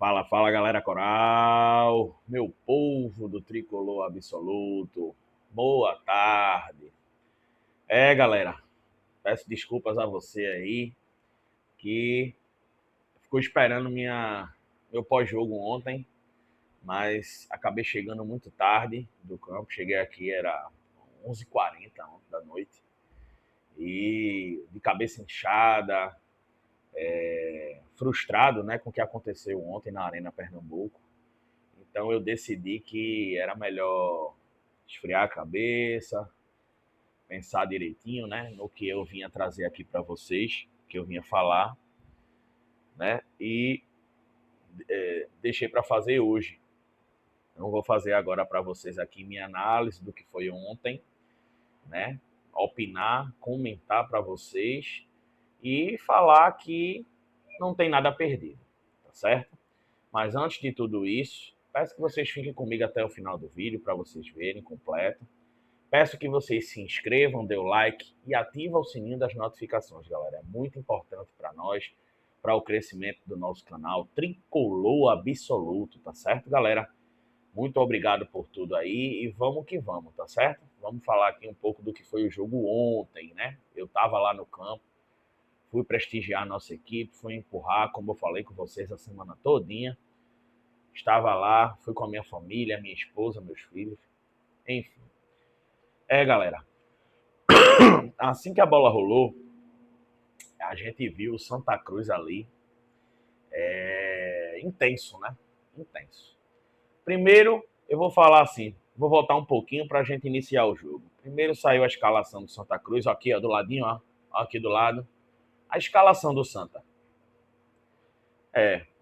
Fala, fala, galera coral, meu povo do tricolor absoluto, boa tarde. Galera, peço desculpas a você aí que ficou esperando meu pós-jogo ontem, mas acabei chegando muito tarde do campo. Cheguei aqui, era 11h40 ontem da noite, e de cabeça inchada, frustrado, né, com o que aconteceu ontem na Arena Pernambuco. Então eu decidi que era melhor esfriar a cabeça, pensar direitinho, né, no que eu vinha trazer aqui para vocês, que eu vinha falar, né, e deixei para fazer hoje. Não vou fazer agora para vocês aqui minha análise do que foi ontem, né, opinar, comentar para vocês e falar que não tem nada perdido, tá certo? Mas antes de tudo isso, peço que vocês fiquem comigo até o final do vídeo para vocês verem completo. Peço que vocês se inscrevam, dê o like e ativem o sininho das notificações, galera. É muito importante para nós, para o crescimento do nosso canal Tricolor Absoluto, tá certo, galera? Muito obrigado por tudo aí e vamos que vamos, tá certo? Vamos falar aqui um pouco do que foi o jogo ontem, né? Eu estava lá no campo, fui prestigiar a nossa equipe, fui empurrar, como eu falei com vocês a semana todinha. Estava lá, fui com a minha família, minha esposa, meus filhos, enfim. Galera, assim que a bola rolou, a gente viu o Santa Cruz ali, intenso, né? Intenso. Primeiro, eu vou falar assim, vou voltar um pouquinho para a gente iniciar o jogo. Primeiro saiu a escalação do Santa Cruz, aqui ó, do ladinho, ó, aqui do lado. A escalação do Santa.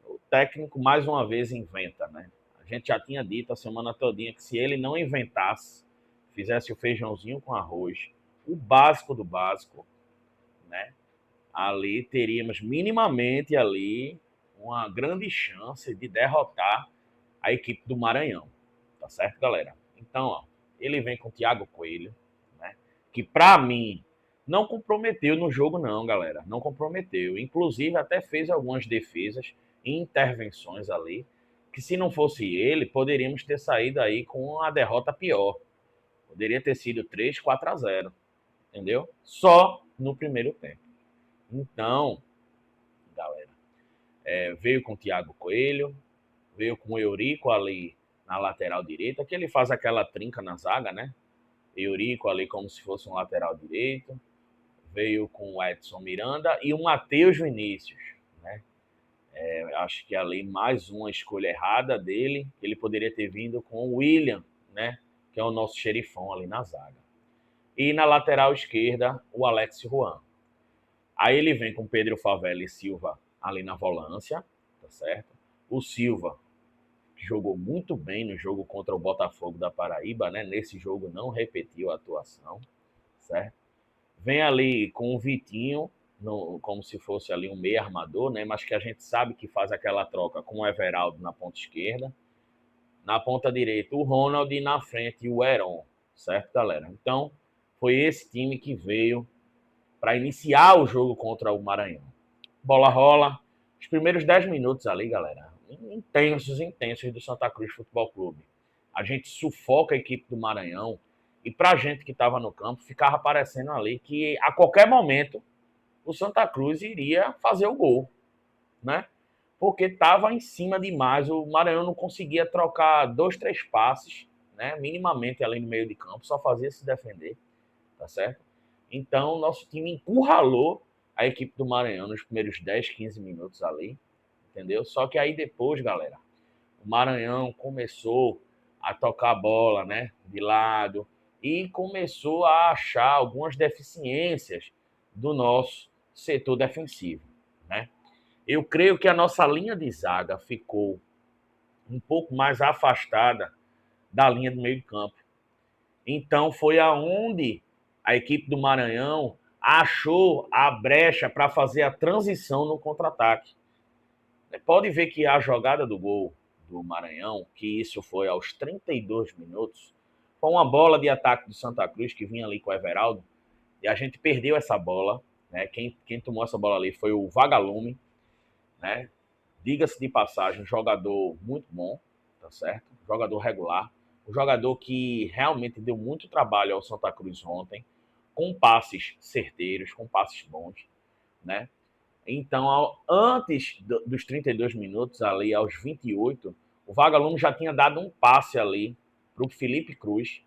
O técnico mais uma vez inventa, né? A gente já tinha dito a semana todinha que se ele não inventasse, fizesse o feijãozinho com arroz, o básico do básico, né? Ali teríamos minimamente ali uma grande chance de derrotar a equipe do Maranhão, tá certo, galera? Então, ó, ele vem com o Thiago Coelho, né? Que para mim não comprometeu no jogo não, galera, não comprometeu. Inclusive até fez algumas defesas e intervenções ali, que se não fosse ele, poderíamos ter saído aí com uma derrota pior. Poderia ter sido 3-4-0, entendeu? Só no primeiro tempo. Então, galera, veio com o Thiago Coelho, veio com o Eurico ali na lateral direita, que ele faz aquela trinca na zaga, né? Eurico ali como se fosse um lateral direito, veio com o Edson Miranda e o Matheus Vinícius, né? Acho que ali mais uma escolha errada dele, ele poderia ter vindo com o William, né? Que é o nosso xerifão ali na zaga. E na lateral esquerda, o Alex Juan. Aí ele vem com Pedro Favela e Silva ali na volância, tá certo? O Silva jogou muito bem no jogo contra o Botafogo da Paraíba, né? Nesse jogo não repetiu a atuação, certo? Vem ali com o Vitinho, como se fosse ali um meio armador, né? Mas que a gente sabe que faz aquela troca com o Everaldo na ponta esquerda. Na ponta direita, o Ronald e na frente o Heron, certo, galera? Então, foi esse time que veio para iniciar o jogo contra o Maranhão. Bola rola. Os primeiros 10 minutos ali, galera, intensos do Santa Cruz Futebol Clube. A gente sufoca a equipe do Maranhão e pra gente que estava no campo, ficava parecendo ali que a qualquer momento o Santa Cruz iria fazer o gol, né? Porque estava em cima demais, o Maranhão não conseguia trocar 2, 3 passes, né? Minimamente ali no meio de campo, só fazia se defender, tá certo? Então, nosso time encurralou a equipe do Maranhão nos primeiros 10, 15 minutos ali, entendeu? Só que aí depois, galera, o Maranhão começou a tocar a bola, né, de lado e começou a achar algumas deficiências do nosso setor defensivo, né? Eu creio que a nossa linha de zaga ficou um pouco mais afastada da linha do meio de campo. Então foi aonde a equipe do Maranhão achou a brecha para fazer a transição no contra-ataque. Pode ver que a jogada do gol do Maranhão, que isso foi aos 32 minutos, foi uma bola de ataque do Santa Cruz que vinha ali com o Everaldo e a gente perdeu essa bola, né? Quem tomou essa bola ali foi o Vagalume, né? Diga-se de passagem, um jogador muito bom, tá certo? Jogador regular. Um jogador que realmente deu muito trabalho ao Santa Cruz ontem, com passes certeiros, com passes bons, né? Então, antes dos 32 minutos, ali aos 28, o Vagalume já tinha dado um passe ali para o Felipe Cruz.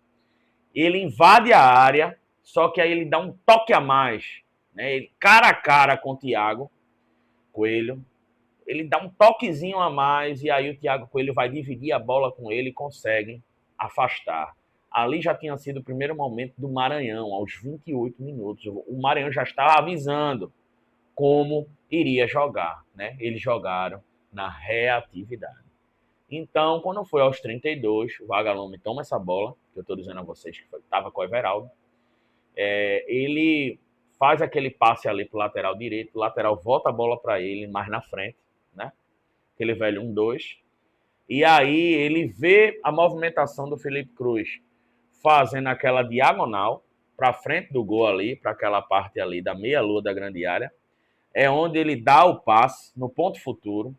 Ele invade a área, só que aí ele dá um toque a mais, né? Ele, cara a cara com o Thiago Coelho, ele dá um toquezinho a mais e aí o Thiago Coelho vai dividir a bola com ele e consegue afastar. Ali já tinha sido o primeiro momento do Maranhão, aos 28 minutos. O Maranhão já estava avisando como iria jogar, né? Eles jogaram na reatividade. Então, quando foi aos 32, o Vagalume toma essa bola, que eu estou dizendo a vocês que estava com o Everaldo, ele faz aquele passe ali para o lateral direito, o lateral volta a bola para ele mais na frente, né? Aquele velho 1-2. E aí ele vê a movimentação do Felipe Cruz fazendo aquela diagonal para frente do gol ali, para aquela parte ali da meia-lua da grande área. É onde ele dá o passe no ponto futuro.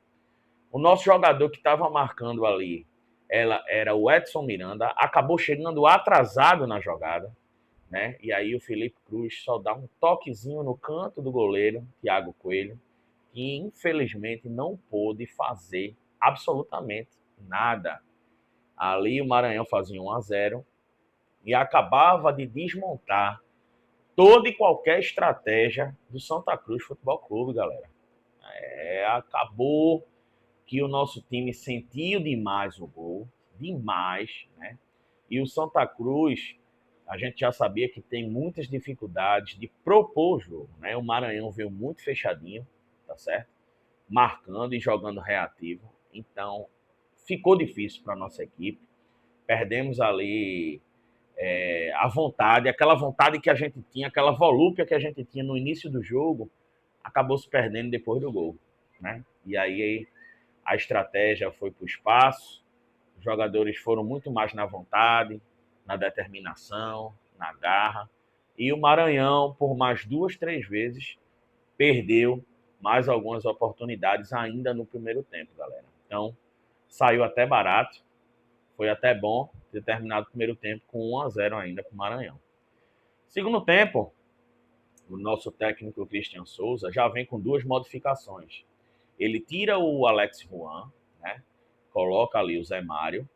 O nosso jogador que estava marcando ali era o Edson Miranda, acabou chegando atrasado na jogada, né? E aí o Felipe Cruz só dá um toquezinho no canto do goleiro, Thiago Coelho, que infelizmente não pôde fazer absolutamente nada. Ali o Maranhão fazia 1-0 e acabava de desmontar toda e qualquer estratégia do Santa Cruz Futebol Clube, galera. Acabou que o nosso time sentiu demais o gol, demais, né? E o Santa Cruz, a gente já sabia que tem muitas dificuldades de propor o jogo, né? O Maranhão veio muito fechadinho, tá certo? Marcando e jogando reativo. Então, ficou difícil para a nossa equipe. Perdemos ali a vontade, aquela vontade que a gente tinha, aquela volúpia que a gente tinha no início do jogo, acabou se perdendo depois do gol, né? E aí a estratégia foi para o espaço, os jogadores foram muito mais na vontade, na determinação, na garra, e o Maranhão, por mais 2, 3 vezes, perdeu mais algumas oportunidades ainda no primeiro tempo, galera. Então, saiu até barato, foi até bom ter terminado o primeiro tempo com 1-0 ainda para o Maranhão. Segundo tempo, o nosso técnico Christian Souza já vem com 2 modificações. Ele tira o Alex Juan, né? Coloca ali o Zé Mário.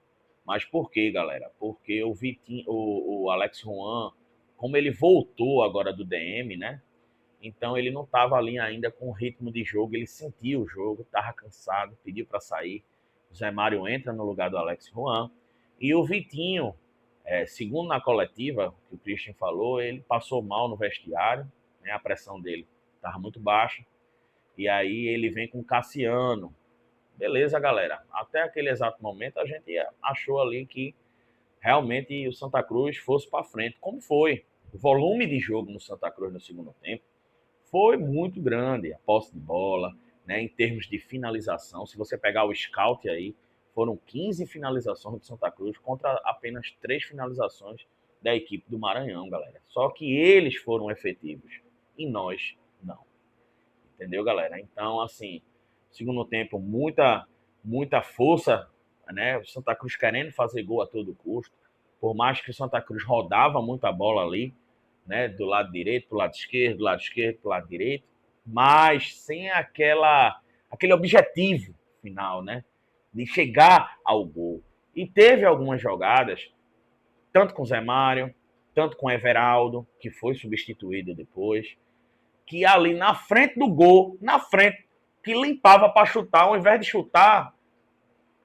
Mas por quê, galera? Porque o Vitinho, o Alex Juan, como ele voltou agora do DM, né? Então ele não estava ali ainda com o ritmo de jogo, ele sentiu o jogo, estava cansado, pediu para sair. O Zé Mário entra no lugar do Alex Juan. E o Vitinho, segundo na coletiva, que o Christian falou, ele passou mal no vestiário, né? A pressão dele estava muito baixa. E aí ele vem com o Cassiano. Beleza, galera. Até aquele exato momento a gente achou ali que realmente o Santa Cruz fosse para frente. Como foi? O volume de jogo no Santa Cruz no segundo tempo foi muito grande. A posse de bola, né, em termos de finalização. Se você pegar o scout aí, foram 15 finalizações do Santa Cruz contra apenas 3 finalizações da equipe do Maranhão, galera. Só que eles foram efetivos e nós não. Entendeu, galera? Então, assim, segundo tempo, muita força, né? O Santa Cruz querendo fazer gol a todo custo. Por mais que o Santa Cruz rodava muita bola ali, né? Do lado direito, pro lado esquerdo, do lado esquerdo, pro lado direito, mas sem aquele objetivo final, né? De chegar ao gol. E teve algumas jogadas, tanto com o Zé Mário, tanto com o Everaldo, que foi substituído depois, que ali na frente do gol, na frente, que limpava para chutar, ao invés de chutar,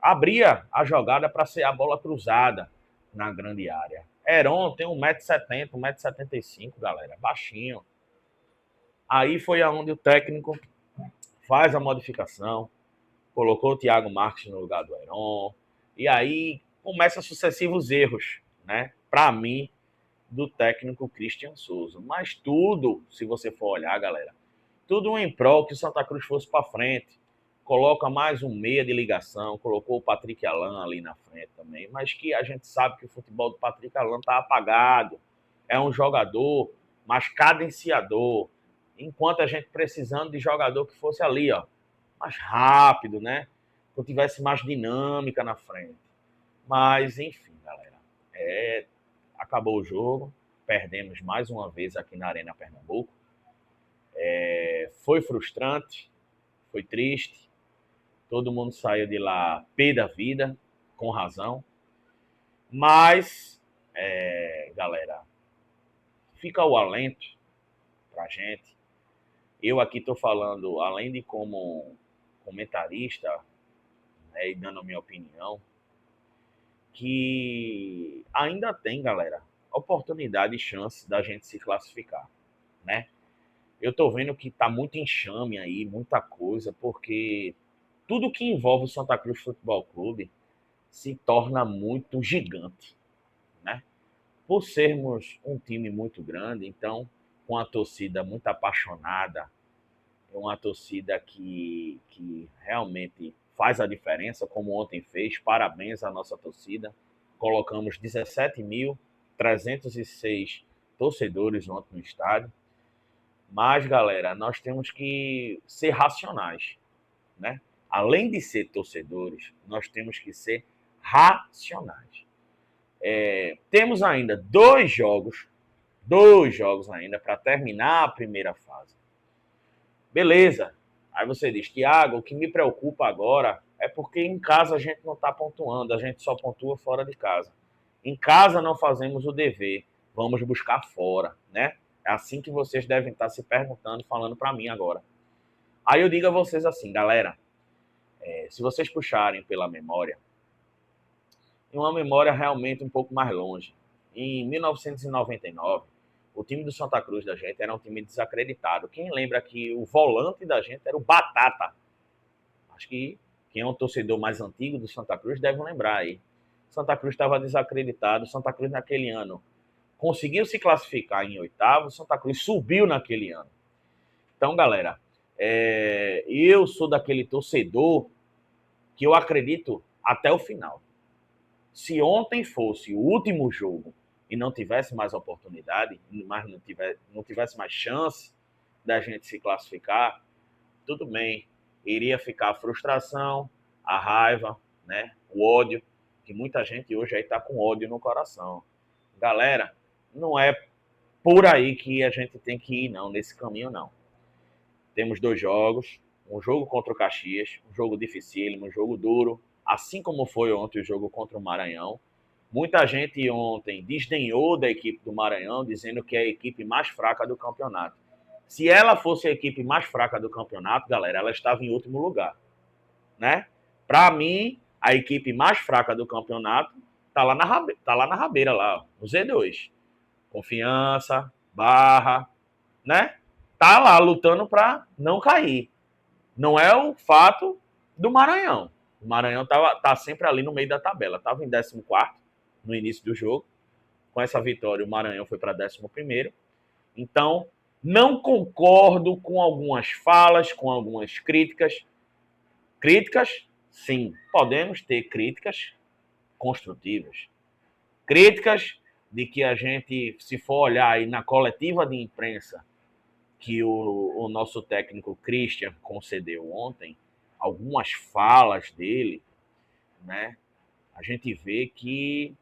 abria a jogada para ser a bola cruzada na grande área. Heron tem 1,70m, 1,75m, galera, baixinho. Aí foi aonde o técnico faz a modificação, colocou o Thiago Marques no lugar do Heron, e aí começam sucessivos erros, né? Para mim, do técnico Christian Souza. Mas tudo, se você for olhar, galera, tudo em prol que o Santa Cruz fosse para frente. Coloca mais um meia de ligação, colocou o Patrick Alan ali na frente também, mas que a gente sabe que o futebol do Patrick Alan está apagado. É um jogador mais cadenciador, enquanto a gente precisando de jogador que fosse ali, ó, mais rápido, né? Que eu tivesse mais dinâmica na frente. Mas, enfim, galera. Acabou o jogo. Perdemos mais uma vez aqui na Arena Pernambuco. Foi frustrante, foi triste. Todo mundo saiu de lá pé da vida, com razão. Mas, galera, fica o alento pra gente. Eu aqui estou falando, além de como comentarista, né, e dando a minha opinião, que ainda tem, galera, oportunidade e chance da gente se classificar, né? Eu tô vendo que tá muito enxame aí, muita coisa, porque tudo que envolve o Santa Cruz Futebol Clube se torna muito gigante, né? Por sermos um time muito grande, então, com a torcida muito apaixonada, uma torcida que realmente faz a diferença, como ontem fez. Parabéns à nossa torcida. Colocamos 17.306 torcedores ontem no estádio. Mas, galera, nós temos que ser racionais, né? Além de ser torcedores, nós temos que ser racionais. Temos ainda dois jogos ainda para terminar a primeira fase. Beleza. Aí você diz, Thiago, o que me preocupa agora é porque em casa a gente não está pontuando, a gente só pontua fora de casa. Em casa não fazemos o dever, vamos buscar fora, né? É assim que vocês devem estar se perguntando, falando para mim agora. Aí eu digo a vocês assim, galera, se vocês puxarem pela memória, em uma memória realmente um pouco mais longe, em 1999, o time do Santa Cruz da gente era um time desacreditado. Quem lembra que o volante da gente era o Batata? Acho que quem é um torcedor mais antigo do Santa Cruz deve lembrar aí. Santa Cruz estava desacreditado. Santa Cruz naquele ano conseguiu se classificar em oitavo. Santa Cruz subiu naquele ano. Então, galera, eu sou daquele torcedor que eu acredito até o final. Se ontem fosse o último jogo e não tivesse mais oportunidade, mas não tivesse mais chance da gente se classificar, tudo bem. Iria ficar a frustração, a raiva, né? O ódio, que muita gente hoje aí está com ódio no coração. Galera, não é por aí que a gente tem que ir, não, nesse caminho, não. Temos dois jogos, um jogo contra o Caxias, um jogo dificílimo, um jogo duro, assim como foi ontem o jogo contra o Maranhão. Muita gente ontem desdenhou da equipe do Maranhão, dizendo que é a equipe mais fraca do campeonato. Se ela fosse a equipe mais fraca do campeonato, galera, ela estava em último lugar, né? Para mim, a equipe mais fraca do campeonato tá lá na rabeira, lá, no Z2. Confiança, Barra, né? Tá lá lutando para não cair. Não é o fato do Maranhão. O Maranhão tá sempre ali no meio da tabela. Estava em 14º no início do jogo. Com essa vitória, o Maranhão foi para 11º. Então, não concordo com algumas falas, com algumas críticas. Críticas, sim, podemos ter críticas construtivas. Críticas de que a gente, se for olhar aí na coletiva de imprensa que o nosso técnico Christian concedeu ontem, algumas falas dele, né? A gente vê que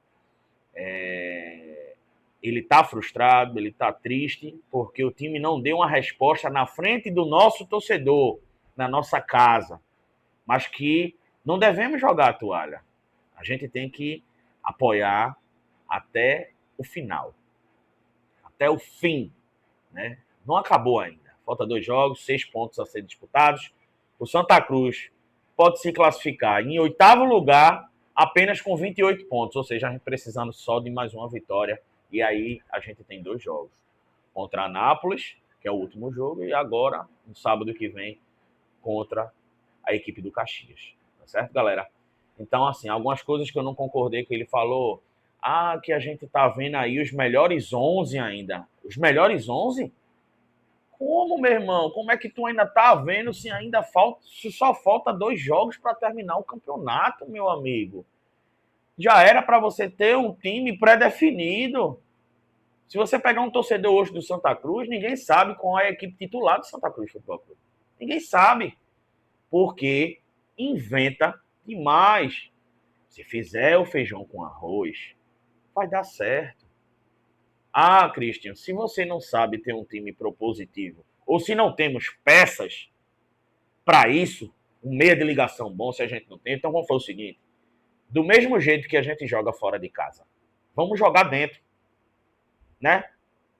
ele está frustrado, ele está triste, porque o time não deu uma resposta na frente do nosso torcedor, na nossa casa, mas que não devemos jogar a toalha. A gente tem que apoiar até o final, até o fim, né? Não acabou ainda. Falta 2 jogos, 6 pontos a serem disputados. O Santa Cruz pode se classificar em 8º lugar apenas com 28 pontos, ou seja, a gente precisando só de mais uma vitória. E aí a gente tem 2 jogos. Contra a Nápoles, que é o último jogo, e agora, no sábado que vem, contra a equipe do Caxias. Tá certo, galera? Então, assim, algumas coisas que eu não concordei que ele falou. Que a gente tá vendo aí os melhores 11 ainda. Os melhores 11? Como, meu irmão? Como é que tu ainda tá vendo se só falta 2 jogos para terminar o campeonato, meu amigo? Já era para você ter um time pré-definido. Se você pegar um torcedor hoje do Santa Cruz, ninguém sabe qual é a equipe titular do Santa Cruz Futebol Clube. Ninguém sabe. porque inventa demais. Se fizer o feijão com arroz, vai dar certo. Ah, Christian, se você não sabe ter um time propositivo, ou se não temos peças para isso, um meio de ligação bom, se a gente não tem, então vamos fazer o seguinte: do mesmo jeito que a gente joga fora de casa, vamos jogar dentro, né?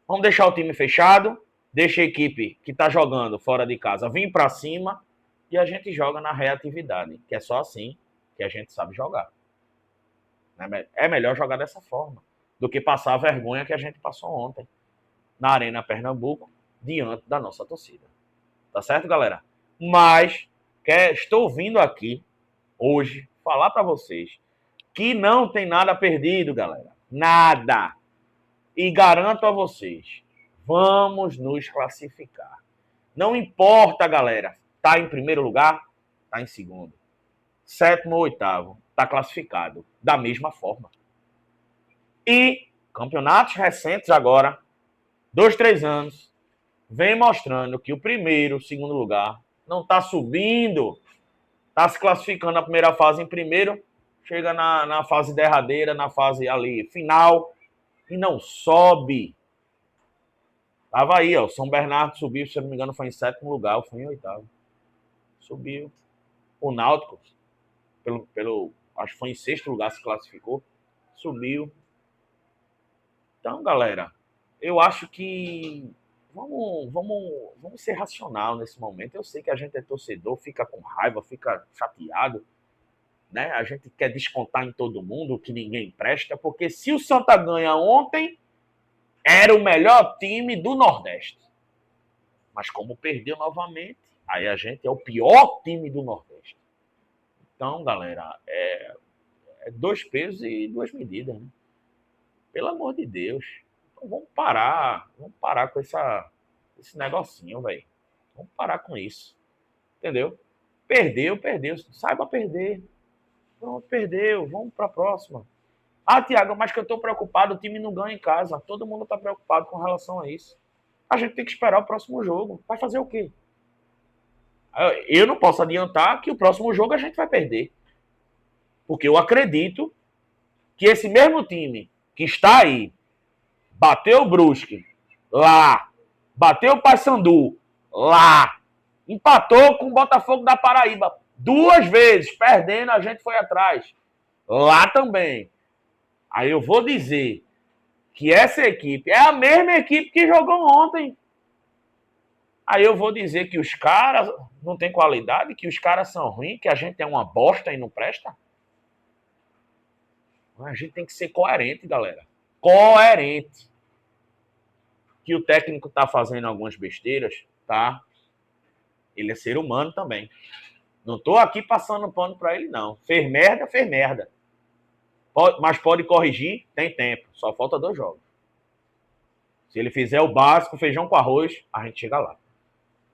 Vamos deixar o time fechado, deixa a equipe que está jogando fora de casa vir para cima e a gente joga na reatividade, que é só assim que a gente sabe jogar. É melhor jogar dessa forma do que passar a vergonha que a gente passou ontem na Arena Pernambuco diante da nossa torcida. Tá certo, galera? Mas estou vindo aqui hoje falar para vocês que não tem nada perdido, galera. Nada. E garanto a vocês, vamos nos classificar. Não importa, galera, tá em primeiro lugar, tá em segundo. Sétimo ou oitavo, tá classificado da mesma forma. E campeonatos recentes agora, 2, 3 anos, vem mostrando que o primeiro, segundo lugar, não está subindo, está se classificando na primeira fase em primeiro, chega na fase derradeira, na fase ali final, e não sobe. Tava aí, ó, o São Bernardo subiu, se eu não me engano, foi em sétimo lugar, foi em oitavo. Subiu. O Náutico, acho que foi em sexto lugar, se classificou, subiu. Então, galera, eu acho que vamos ser racional nesse momento. Eu sei que a gente é torcedor, fica com raiva, fica chateado, né? A gente quer descontar em todo mundo que ninguém presta, porque se o Santa ganha ontem, era o melhor time do Nordeste. Mas como perdeu novamente, aí a gente é o pior time do Nordeste. Então, galera, é 2 pesos e 2 medidas, né? Pelo amor de Deus. Então vamos parar com esse negocinho, velho. Vamos parar com isso. Entendeu? Perdeu. Saiba perder. Pronto, perdeu. Vamos para a próxima. Ah, Thiago, mas que eu tô preocupado, o time não ganha em casa. Todo mundo tá preocupado com relação a isso. A gente tem que esperar o próximo jogo. Vai fazer o quê? Eu não posso adiantar que o próximo jogo a gente vai perder. Porque eu acredito que esse mesmo time que está aí, bateu o Brusque lá, bateu o Paysandu lá, empatou com o Botafogo da Paraíba 2 vezes, perdendo, a gente foi atrás. Lá também. Aí eu vou dizer que essa equipe é a mesma equipe que jogou ontem. Aí eu vou dizer que os caras não têm qualidade, que os caras são ruins, que a gente é uma bosta e não presta. A gente tem que ser coerente, galera. Coerente. Que o técnico tá fazendo algumas besteiras, tá? Ele é ser humano também. Não tô aqui passando pano pra ele, não. Fez merda. Mas pode corrigir, tem tempo. Só falta 2 jogos. Se ele fizer o básico, feijão com arroz, a gente chega lá.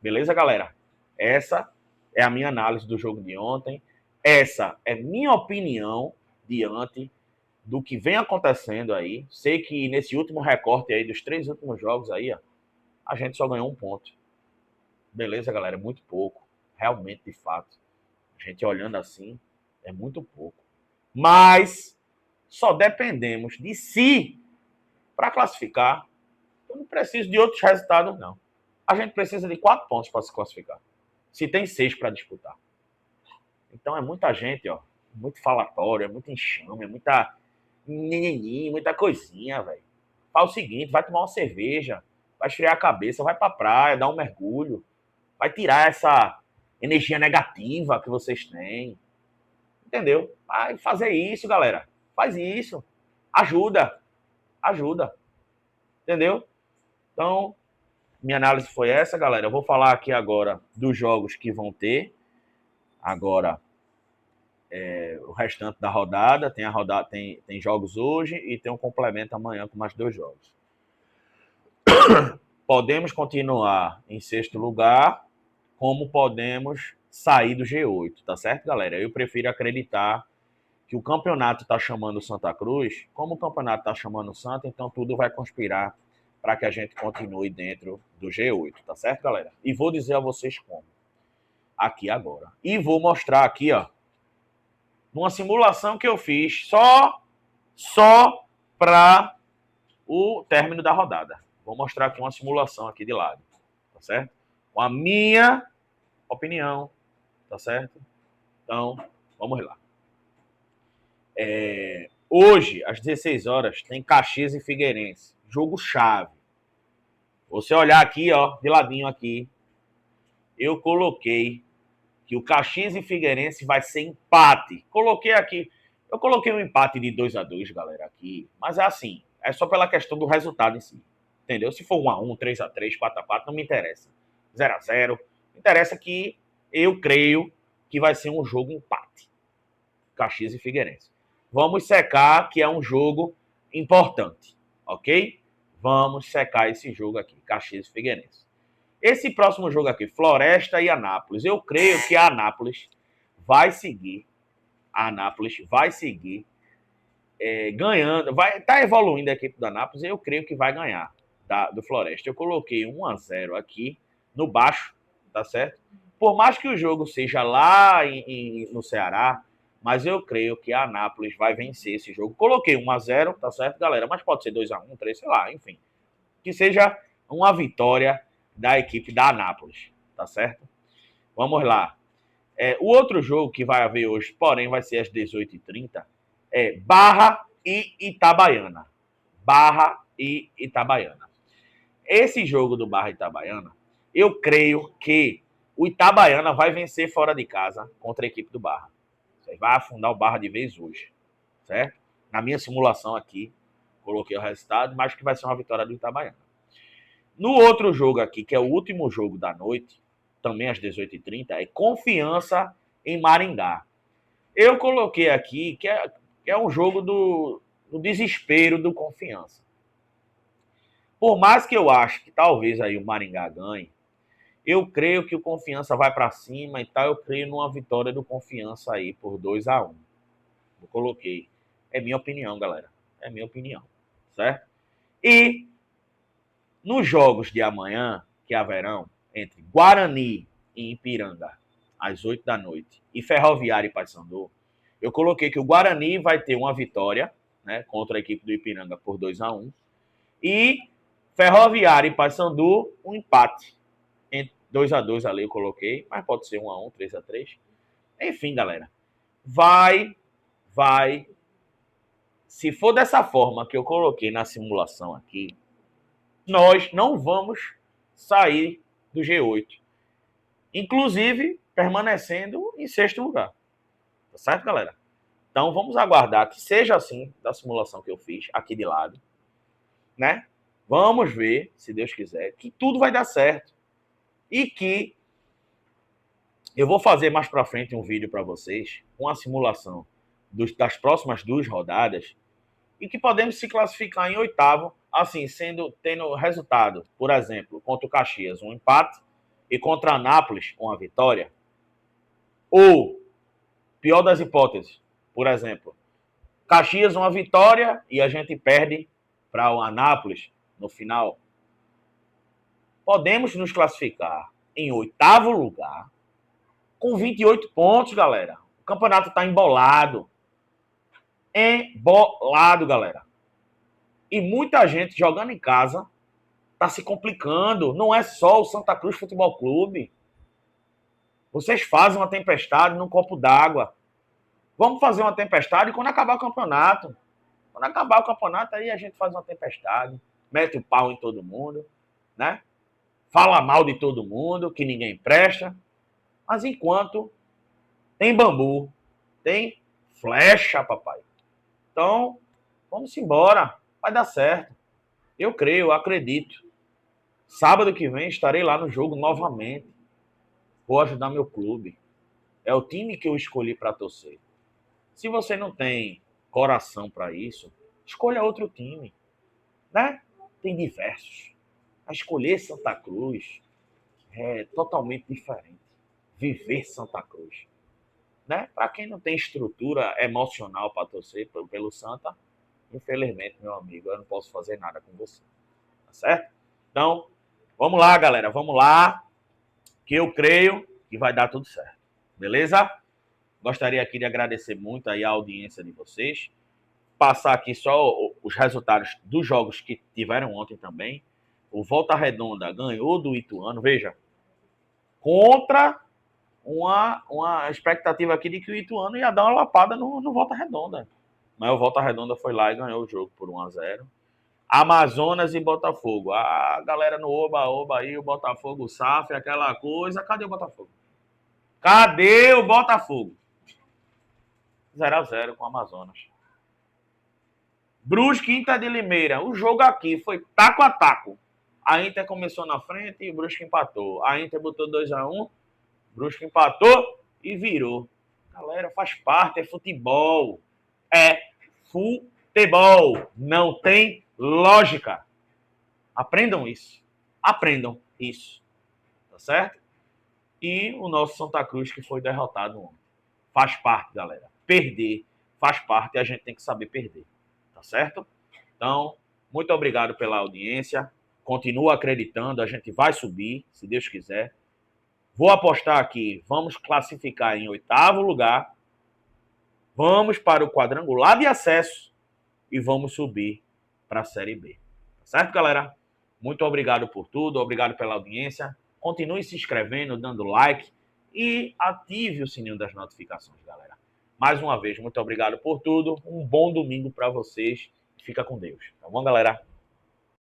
Beleza, galera? Essa é a minha análise do jogo de ontem. Essa é minha opinião diante do que vem acontecendo aí. Sei que nesse último recorte aí, dos 3 últimos jogos aí, ó, a gente só ganhou 1 ponto. Beleza, galera? É muito pouco. Realmente, de fato. A gente olhando assim, é muito pouco. Mas só dependemos de si para classificar. Eu não preciso de outros resultados, não. A gente precisa de 4 pontos para se classificar. Se tem 6 para disputar. Então é muita gente, ó. Muito falatório, é muito enxame, é muita muita coisinha, velho. Faz o seguinte, vai tomar uma cerveja, vai esfriar a cabeça, vai pra praia, dar um mergulho, vai tirar essa energia negativa que vocês têm. Entendeu? Vai fazer isso, galera. Faz isso. Ajuda. Entendeu? Então, minha análise foi essa, galera. Eu vou falar aqui agora dos jogos que vão ter. Agora, o restante da rodada. Tem jogos hoje e tem um complemento amanhã com mais 2 jogos. Podemos continuar em 6º lugar, como podemos sair do G8, tá certo, galera? Eu prefiro acreditar que o campeonato está chamando o Santa Cruz, como o campeonato está chamando o Santa, então tudo vai conspirar para que a gente continue dentro do G8, tá certo, galera? E vou dizer a vocês como. aqui agora. E vou mostrar aqui, ó, numa simulação que eu fiz só para o término da rodada. Vou mostrar aqui uma simulação aqui de lado, tá certo? Com a minha opinião, tá certo? Então, vamos lá. Hoje, às 16 horas, tem Caxias e Figueirense. Jogo chave. Você olhar aqui, ó, de ladinho aqui, eu coloquei que o Caxias e Figueirense vai ser empate. Coloquei aqui, eu coloquei um empate de 2-2, galera, aqui. Mas é assim, é só pela questão do resultado em si. Entendeu? Se for 1-1, 3-3, 4-4, não me interessa. 0-0. Interessa que eu creio que vai ser um jogo empate. Caxias e Figueirense. Vamos secar, que é um jogo importante, ok? Vamos secar esse jogo aqui, Caxias e Figueirense. Esse próximo jogo aqui, Floresta e Anápolis. Eu creio que a Anápolis vai seguir. Ganhando. Vai estar evoluindo a equipe do Anápolis. Eu creio que vai ganhar do Floresta. Eu coloquei 1-0 aqui no baixo, tá certo? Por mais que o jogo seja lá no Ceará, mas eu creio que a Anápolis vai vencer esse jogo. Coloquei 1-0, tá certo, galera? Mas pode ser 2-1, 3, sei lá, enfim. Que seja uma vitória da equipe da Anápolis, tá certo? Vamos lá. O outro jogo que vai haver hoje, porém vai ser às 18h30, é Barra e Itabaiana. Barra e Itabaiana. Esse jogo do Barra e Itabaiana, eu creio que o Itabaiana vai vencer fora de casa contra a equipe do Barra. Você vai afundar o Barra de vez hoje, certo? Na minha simulação aqui, coloquei o resultado, mas que vai ser uma vitória do Itabaiana. No outro jogo aqui, que é o último jogo da noite, também às 18h30, é Confiança em Maringá. Eu coloquei aqui que é um jogo do desespero do Confiança. Por mais que eu acho que talvez aí o Maringá ganhe, eu creio que o Confiança vai para cima e tal. Eu creio numa vitória do Confiança aí por 2-1. Eu coloquei. É minha opinião, galera. É minha opinião. Certo? E nos jogos de amanhã, que haverão entre Guarani e Ipiranga, às 8 da noite, e Ferroviária e Paysandu, eu coloquei que o Guarani vai ter uma vitória, né, contra a equipe do Ipiranga por 2-1, e Ferroviária e Paysandu, um empate. 2-2 ali eu coloquei, mas pode ser 1-1, 3-3. Enfim, galera, vai. Se for dessa forma que eu coloquei na simulação aqui, nós não vamos sair do G8. Inclusive, permanecendo em sexto lugar. Tá certo, galera? Então, vamos aguardar que seja assim, da simulação que eu fiz, aqui de lado. Né? Vamos ver, se Deus quiser, que tudo vai dar certo. E que eu vou fazer mais para frente um vídeo para vocês, com a simulação das próximas 2 rodadas, e que podemos se classificar em oitavo, assim, tendo resultado, por exemplo, contra o Caxias, um empate, e contra a Anápolis, uma vitória. Ou, pior das hipóteses, por exemplo, Caxias, uma vitória, e a gente perde para o Anápolis no final. Podemos nos classificar em oitavo lugar, com 28 pontos, galera. O campeonato está embolado. Embolado, galera. E muita gente jogando em casa está se complicando. Não é só o Santa Cruz Futebol Clube. Vocês fazem uma tempestade num copo d'água. Vamos fazer uma tempestade quando acabar o campeonato. Quando acabar o campeonato, aí a gente faz uma tempestade. Mete o pau em todo mundo, né? Fala mal de todo mundo, que ninguém presta. Mas enquanto tem bambu, tem flecha, papai. Então, vamos embora. Vai dar certo. Eu creio, eu acredito. Sábado que vem estarei lá no jogo novamente. Vou ajudar meu clube. É o time que eu escolhi para torcer. Se você não tem coração para isso, escolha outro time. Né? Tem diversos. A escolher Santa Cruz é totalmente diferente. Viver Santa Cruz. Né? Para quem não tem estrutura emocional para torcer pelo Santa, infelizmente, meu amigo, eu não posso fazer nada com você. Tá certo? Então, vamos lá, galera. Vamos lá. Que eu creio que vai dar tudo certo. Beleza? Gostaria aqui de agradecer muito aí a audiência de vocês. Passar aqui só os resultados dos jogos que tiveram ontem também. O Volta Redonda ganhou do Ituano, veja, contra uma expectativa aqui de que o Ituano ia dar uma lapada no Volta Redonda. Mas o Volta Redonda foi lá e ganhou o jogo por 1-0. Amazonas e Botafogo. A galera no oba-oba aí, o Botafogo, o SAF, aquela coisa. Cadê o Botafogo? Cadê o Botafogo? 0-0 com o Amazonas. Brusque, Inter de Limeira. O jogo aqui foi taco a taco. A Inter começou na frente e o Brusque empatou. A Inter botou 2-1, Brusque empatou e virou. Galera, faz parte, é futebol. É futebol. Não tem lógica. Aprendam isso. Aprendam isso. Tá certo? E o nosso Santa Cruz que foi derrotado ontem. Faz parte, galera. Perder faz parte e a gente tem que saber perder. Tá certo? Então, muito obrigado pela audiência. Continua acreditando, a gente vai subir, se Deus quiser. Vou apostar aqui, vamos classificar em 8º lugar. Vamos para o quadrangular de acesso e vamos subir para a Série B. Tá certo, galera? Muito obrigado por tudo, obrigado pela audiência. Continue se inscrevendo, dando like e ative o sininho das notificações, galera. Mais uma vez, muito obrigado por tudo. Um bom domingo para vocês. Fica com Deus. Tá bom, galera?